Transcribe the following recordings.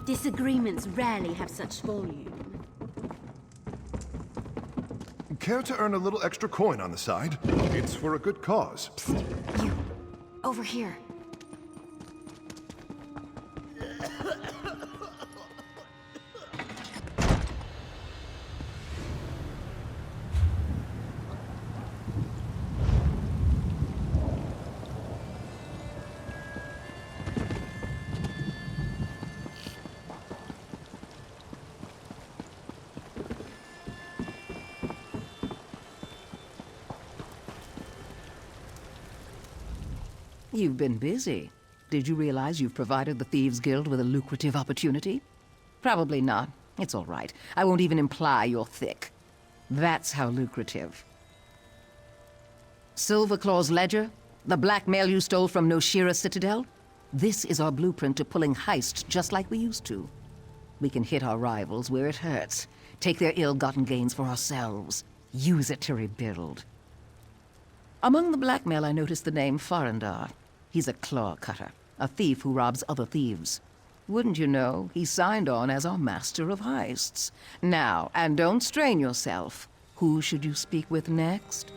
Disagreements rarely have such volume. Care to earn a little extra coin on the side? It's for a good cause. Psst. You, over here. You've been busy. Did you realize you've provided the Thieves Guild with a lucrative opportunity? Probably not. It's all right. I won't even imply you're thick. That's how lucrative. Silverclaw's ledger? The blackmail you stole from Noshira Citadel? This is our blueprint to pulling heists just like we used to. We can hit our rivals where it hurts, take their ill-gotten gains for ourselves, use it to rebuild. Among the blackmail, I noticed the name Farandar. He's a claw cutter, a thief who robs other thieves. Wouldn't you know, he signed on as our master of heists. Now, and don't strain yourself, who should you speak with next?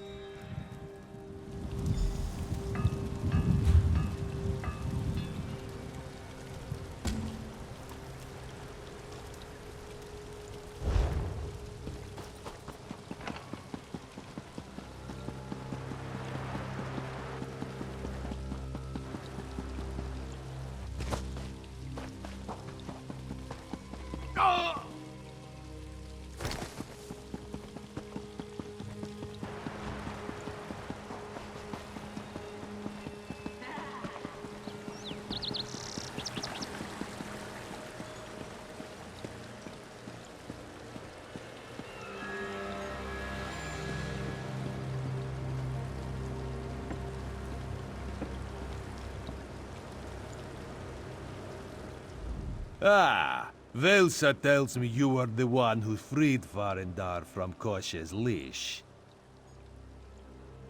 Ah, Velsa tells me you are the one who freed Farendar from Kosh's leash.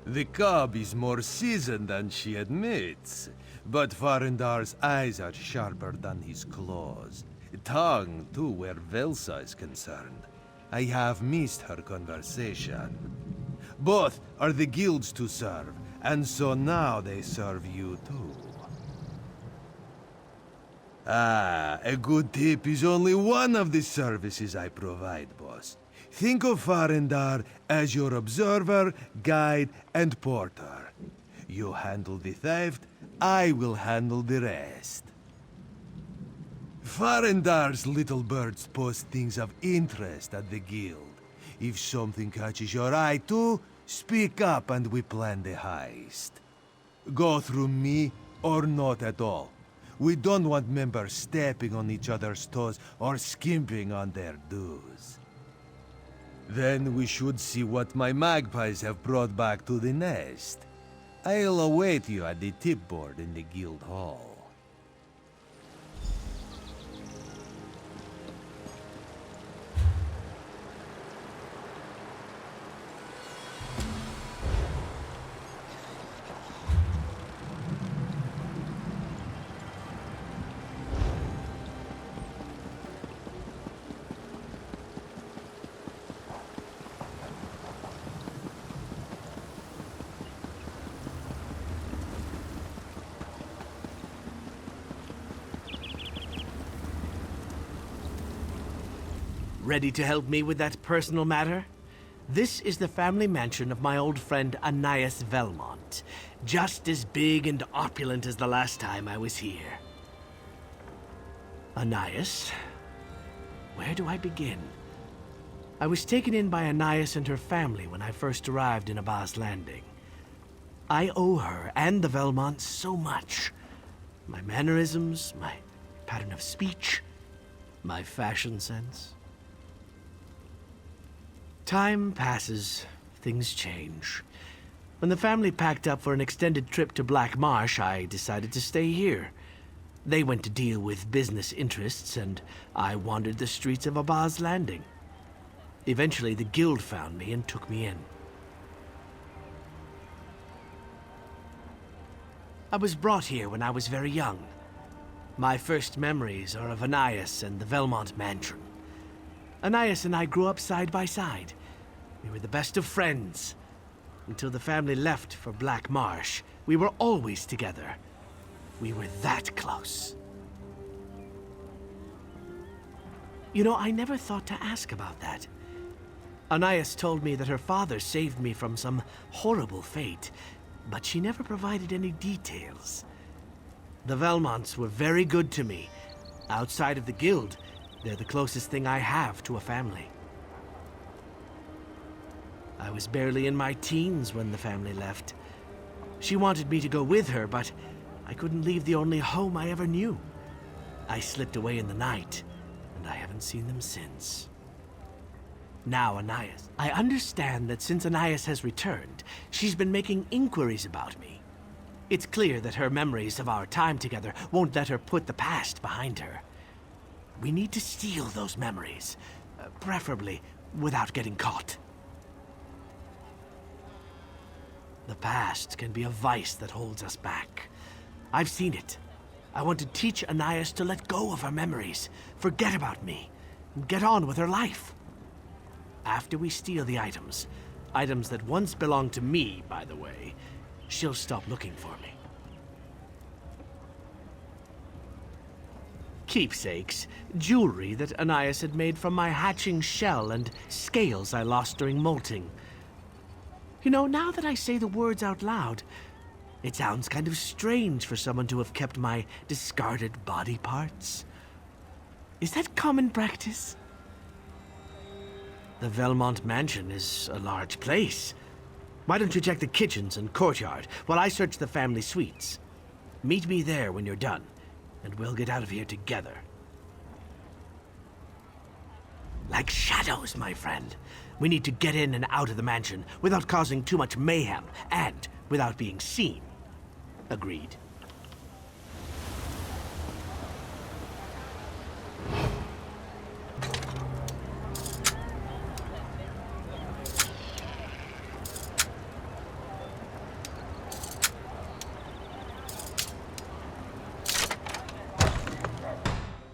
The cub is more seasoned than she admits, but Farendar's eyes are sharper than his claws. Tongue, too, where Velsa is concerned. I have missed her conversation. Both are the guilds to serve, and so now they serve you too. Ah, a good tip is only one of the services I provide, boss. Think of Farendar as your observer, guide, and porter. You handle the theft, I will handle the rest. Farendar's little birds post things of interest at the guild. If something catches your eye too, speak up and we plan the heist. Go through me or not at all. We don't want members stepping on each other's toes or skimping on their dues. Then we should see what my magpies have brought back to the nest. I'll await you at the tip board in the guild hall. Ready to help me with that personal matter? This is the family mansion of my old friend Anais Velmont. Just as big and opulent as the last time I was here. Anais? Where do I begin? I was taken in by Anais and her family when I first arrived in Abba's Landing. I owe her and the Velmonts so much. My mannerisms, my pattern of speech, my fashion sense. Time passes, things change. When the family packed up for an extended trip to Black Marsh, I decided to stay here. They went to deal with business interests, and I wandered the streets of Abba's Landing. Eventually, the guild found me and took me in. I was brought here when I was very young. My first memories are of Anais and the Velmont mansion. Anais and I grew up side by side. We were the best of friends. Until the family left for Black Marsh, we were always together. We were that close. You know, I never thought to ask about that. Anais told me that her father saved me from some horrible fate, but she never provided any details. The Velmonts were very good to me. Outside of the guild, they're the closest thing I have to a family. I was barely in my teens when the family left. She wanted me to go with her, but I couldn't leave the only home I ever knew. I slipped away in the night, and I haven't seen them since. Now, Anais. I understand that since Anais has returned, she's been making inquiries about me. It's clear that her memories of our time together won't let her put the past behind her. We need to steal those memories, preferably without getting caught. The past can be a vice that holds us back. I've seen it. I want to teach Anais to let go of her memories, forget about me, and get on with her life. After we steal the items that once belonged to me, by the way, she'll stop looking for me. Keepsakes, jewelry that Anais had made from my hatching shell and scales I lost during molting. You know, now that I say the words out loud, it sounds kind of strange for someone to have kept my discarded body parts. Is that common practice? The Velmont mansion is a large place. Why don't you check the kitchens and courtyard while I search the family suites? Meet me there when you're done, and we'll get out of here together. Like shadows, my friend. We need to get in and out of the mansion without causing too much mayhem and without being seen. Agreed.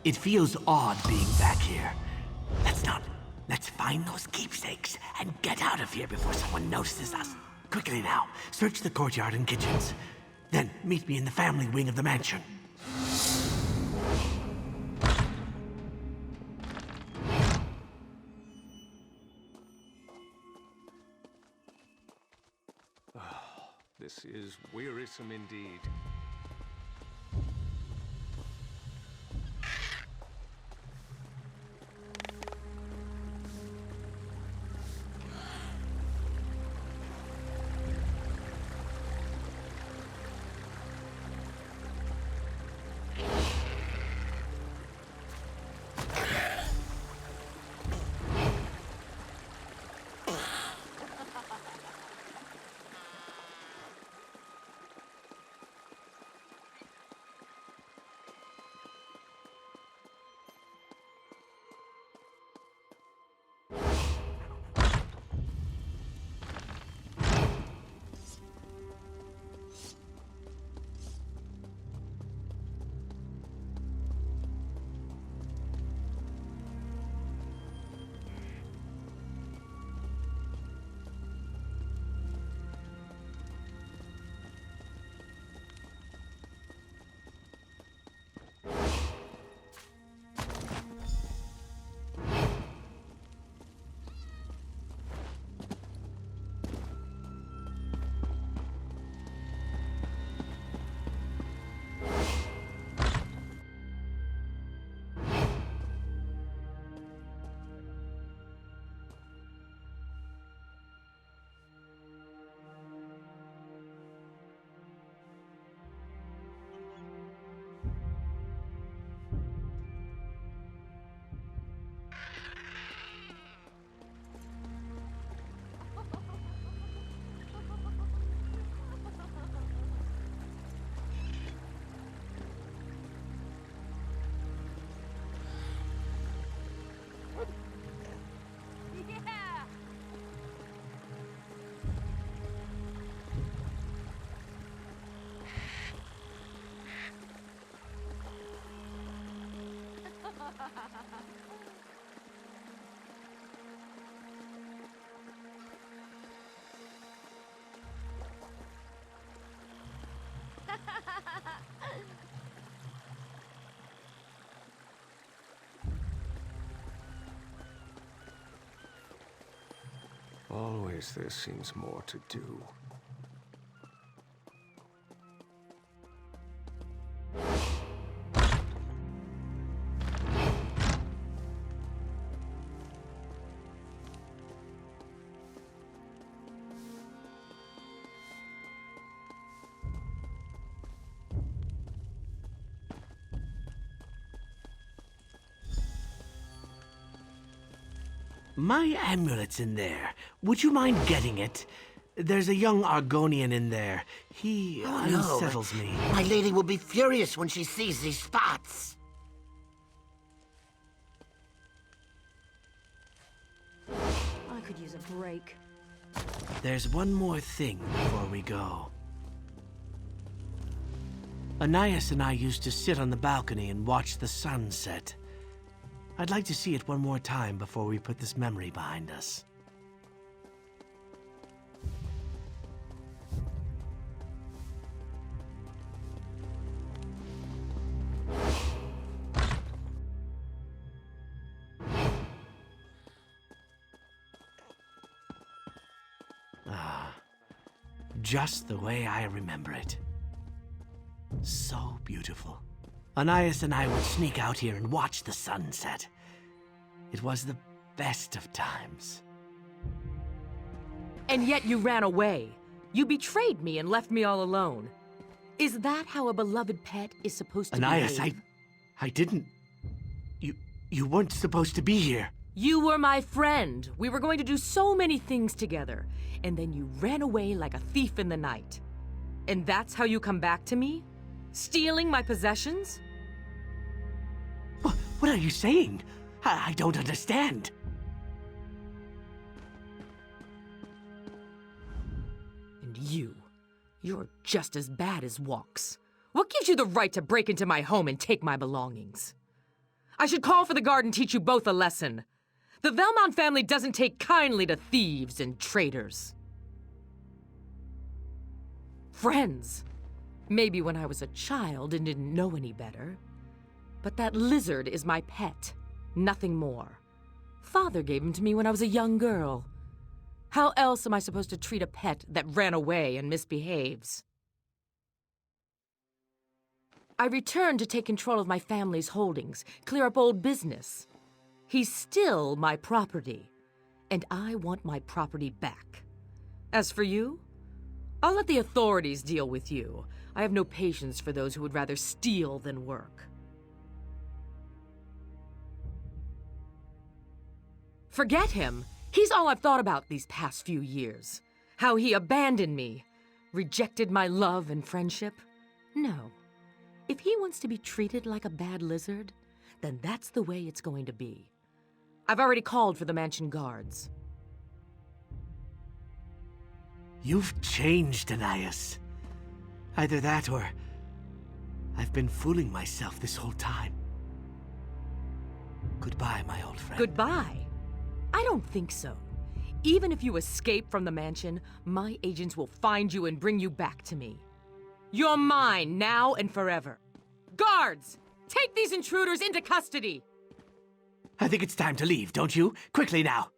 It feels odd being back here. Let's find those keepsakes and get out of here before someone notices us. Quickly now, search the courtyard and kitchens. Then meet me in the family wing of the mansion. This is wearisome indeed. Always there seems more to do. My amulet's in there. Would you mind getting it? There's a young Argonian in there. He unsettles me. My lady will be furious when she sees these spots. I could use a break. There's one more thing before we go. Anais and I used to sit on the balcony and watch the sun set. I'd like to see it one more time before we put this memory behind us. Just the way I remember it. So beautiful. Anais and I would sneak out here and watch the sunset. It was the best of times. And yet you ran away. You betrayed me and left me all alone. Is that how a beloved pet is supposed to Anais, behave? I didn't... You weren't supposed to be here. You were my friend. We were going to do so many things together. And then you ran away like a thief in the night. And that's how you come back to me? Stealing my possessions? What are you saying? I don't understand. And you're just as bad as Walks. What gives you the right to break into my home and take my belongings? I should call for the guard and teach you both a lesson. The Velmont family doesn't take kindly to thieves and traitors. Friends. Maybe when I was a child and didn't know any better. But that lizard is my pet, nothing more. Father gave him to me when I was a young girl. How else am I supposed to treat a pet that ran away and misbehaves? I returned to take control of my family's holdings, clear up old business. He's still my property, and I want my property back. As for you, I'll let the authorities deal with you. I have no patience for those who would rather steal than work. Forget him. He's all I've thought about these past few years. How he abandoned me, rejected my love and friendship. No. If he wants to be treated like a bad lizard, then that's the way it's going to be. I've already called for the mansion guards. You've changed, Anais. Either that or I've been fooling myself this whole time. Goodbye, my old friend. Goodbye? I don't think so. Even if you escape from the mansion, my agents will find you and bring you back to me. You're mine now and forever. Guards! Take these intruders into custody! I think it's time to leave, don't you? Quickly now.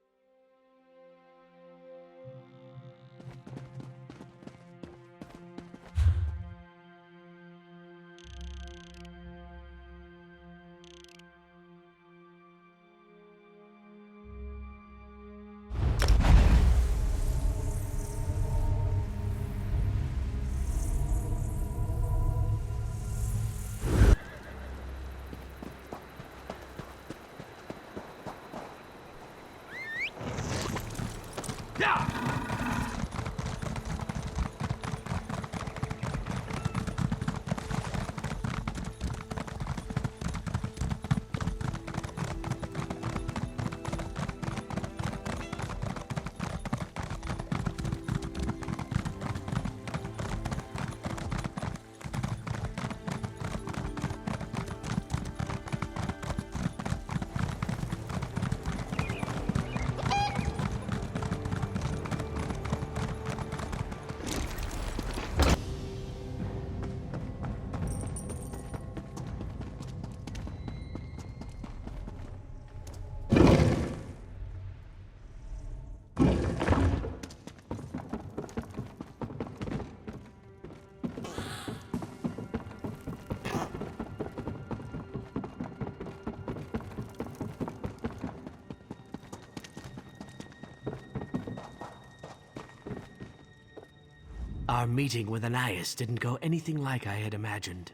Our meeting with Anais didn't go anything like I had imagined.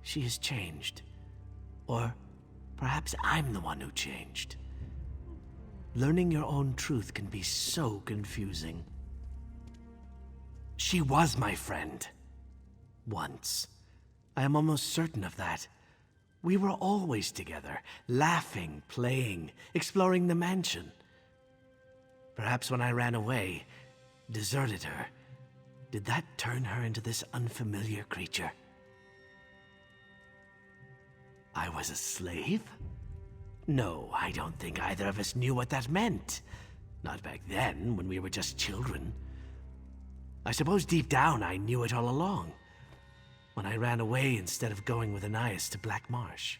She has changed. Or perhaps I'm the one who changed. Learning your own truth can be so confusing. She was my friend. Once. I am almost certain of that. We were always together, laughing, playing, exploring the mansion. Perhaps when I ran away, deserted her, did that turn her into this unfamiliar creature? I was a slave? No, I don't think either of us knew what that meant. Not back then, when we were just children. I suppose deep down I knew it all along. When I ran away instead of going with Anais to Black Marsh.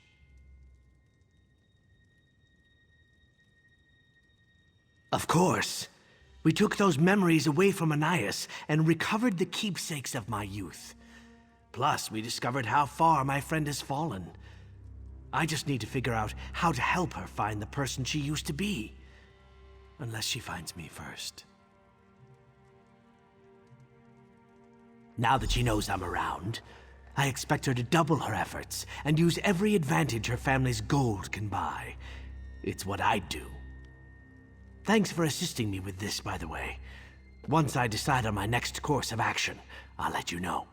Of course. We took those memories away from Anais and recovered the keepsakes of my youth. Plus, we discovered how far my friend has fallen. I just need to figure out how to help her find the person she used to be. Unless she finds me first. Now that she knows I'm around, I expect her to double her efforts and use every advantage her family's gold can buy. It's what I'd do. Thanks for assisting me with this, by the way. Once I decide on my next course of action, I'll let you know.